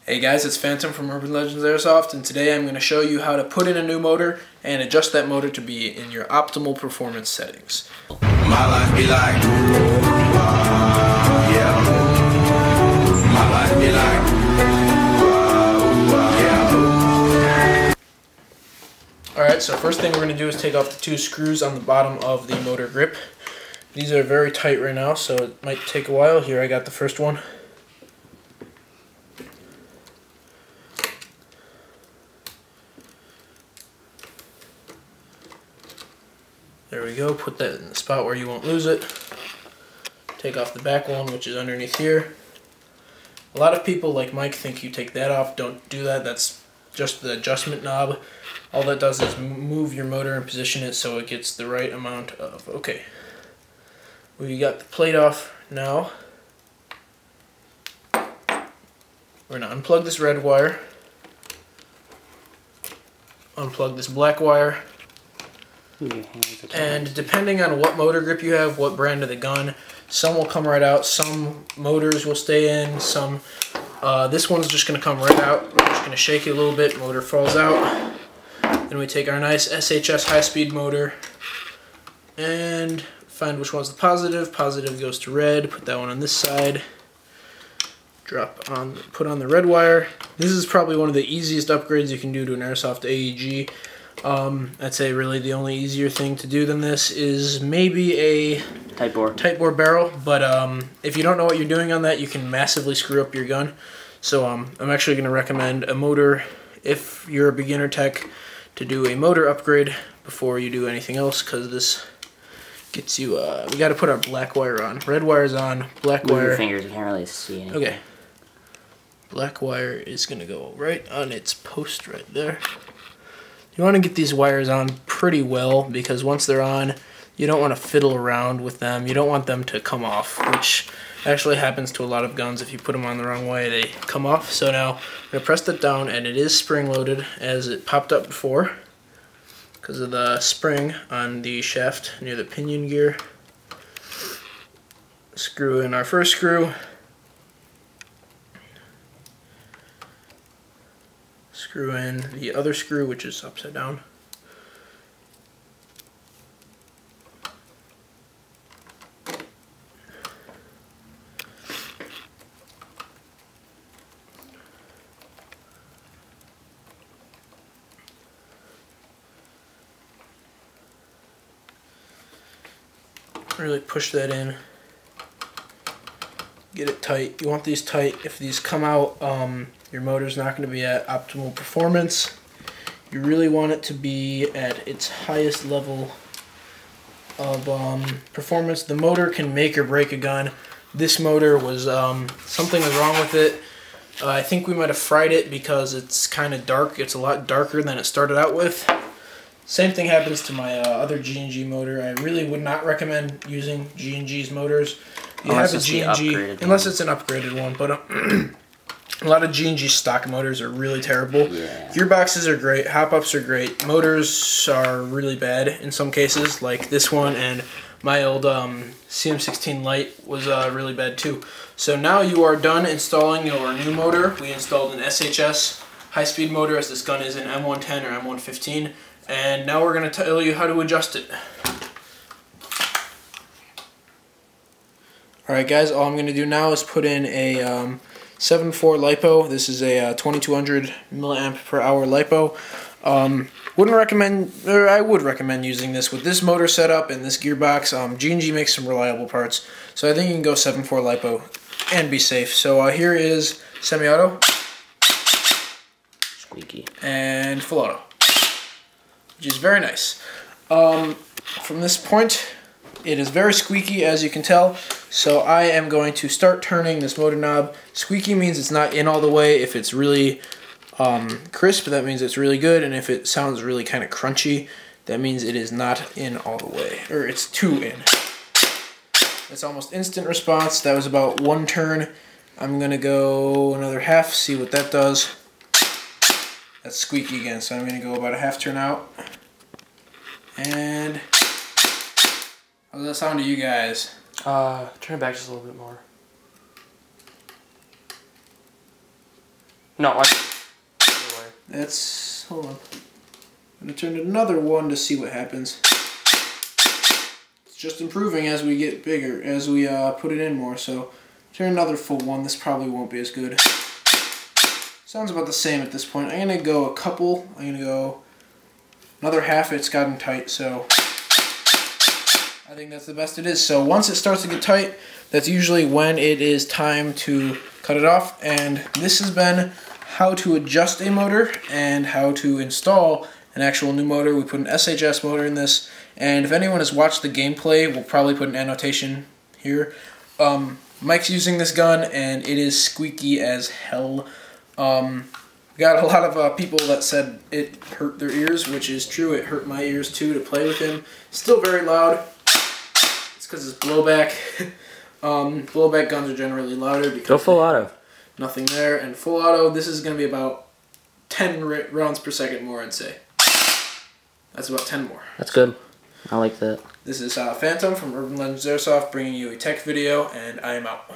Hey guys, it's Phantom from Urban Legends Airsoft, and today I'm going to show you how to put in a new motor and adjust that motor to be in your optimal performance settings. My life be like, yeah. My life be like, yeah. Alright, so first thing we're going to do is take off the two screws on the bottom of the motor grip. These are very tight right now, so it might take a while. Here, I got the first one. There we go, put that in the spot where you won't lose it. Take off the back one, which is underneath here. A lot of people, like Mike, think you take that off. Don't do that, that's just the adjustment knob. All that does is move your motor and position it so it gets the right amount of, okay. We got the plate off now. We're gonna unplug this red wire. Unplug this black wire. And depending on what motor grip you have, what brand of the gun, some will come right out, some motors will stay in, some, this one's just going to come right out. We're just going to shake it a little bit, motor falls out. Then we take our nice SHS high-speed motor and find which one's the positive. Positive goes to red, put that one on this side. Put on the red wire. This is probably one of the easiest upgrades you can do to an Airsoft AEG. I'd say really the only easier thing to do than this is maybe a tight bore barrel, but if you don't know what you're doing on that, you can massively screw up your gun. So I'm actually going to recommend a motor, if you're a beginner tech, to do a motor upgrade before you do anything else, because this gets you, we got to put our black wire on. Red wire's on, black wire. Move your fingers, you can't really see anything. Okay. Black wire is going to go right on its post right there. You want to get these wires on pretty well, because once they're on, you don't want to fiddle around with them. You don't want them to come off, which actually happens to a lot of guns. If you put them on the wrong way, they come off. So now I'm going to press that down, and it is spring-loaded, as it popped up before, because of the spring on the shaft near the pinion gear. Screw in our first screw. Screw in the other screw, which is upside down. Really push that in. Get it tight. You want these tight. If these come out, your motor's not going to be at optimal performance. You really want it to be at its highest level of performance. The motor can make or break a gun. This motor was, something was wrong with it. I think we might have fried it because it's kind of dark. It's a lot darker than it started out with. Same thing happens to my other G&G motor. I really would not recommend using G&G's motors. You have a G&G, unless it's an upgraded one, but a lot of G&G stock motors are really terrible. Yeah. Gearboxes are great, hop-ups are great, motors are really bad in some cases, like this one, and my old CM16 Lite was really bad too. So now you are done installing your new motor. We installed an SHS high-speed motor, as this gun is an M110 or M115, and now we're going to tell you how to adjust it. Alright guys, all I'm going to do now is put in a 7.4 LiPo. This is a 2200 milliamp per hour LiPo. I would recommend using this with this motor setup and this gearbox. G&G makes some reliable parts, so I think you can go 7.4 LiPo and be safe. So here is semi-auto, Squeaky, and full auto, which is very nice. From this point, it is very squeaky, as you can tell, so I am going to start turning this motor knob. Squeaky means it's not in all the way. If it's really crisp, that means it's really good, and if it sounds really kind of crunchy, that means it is not in all the way, or it's too in. It's almost instant response. That was about one turn. I'm going to go another half, see what that does. That's squeaky again, so I'm going to go about a half turn out. And how does that sound to you guys? Turn it back just a little bit more. No, I... That's... hold on. I'm going to turn it another one to see what happens. It's just improving as we get bigger, as we put it in more, so turn another full one. This probably won't be as good. Sounds about the same at this point. I'm going to go a couple. I'm going to go another half. It's gotten tight, so I think that's the best it is. So once it starts to get tight, that's usually when it is time to cut it off. And this has been how to adjust a motor and how to install an actual new motor. We put an SHS motor in this, and if anyone has watched the gameplay, we'll probably put an annotation here. Mike's using this gun, and it is squeaky as hell. We got a lot of people that said it hurt their ears, which is true. It hurt my ears too to play with him. Still very loud. It's because it's blowback. Blowback guns are generally louder because go full auto. Nothing there. And full auto, this is going to be about 10 rounds per second more, I'd say. That's about 10 more. That's good. I like that. This is Phantom from Urban Legends Airsoft bringing you a tech video, and I am out.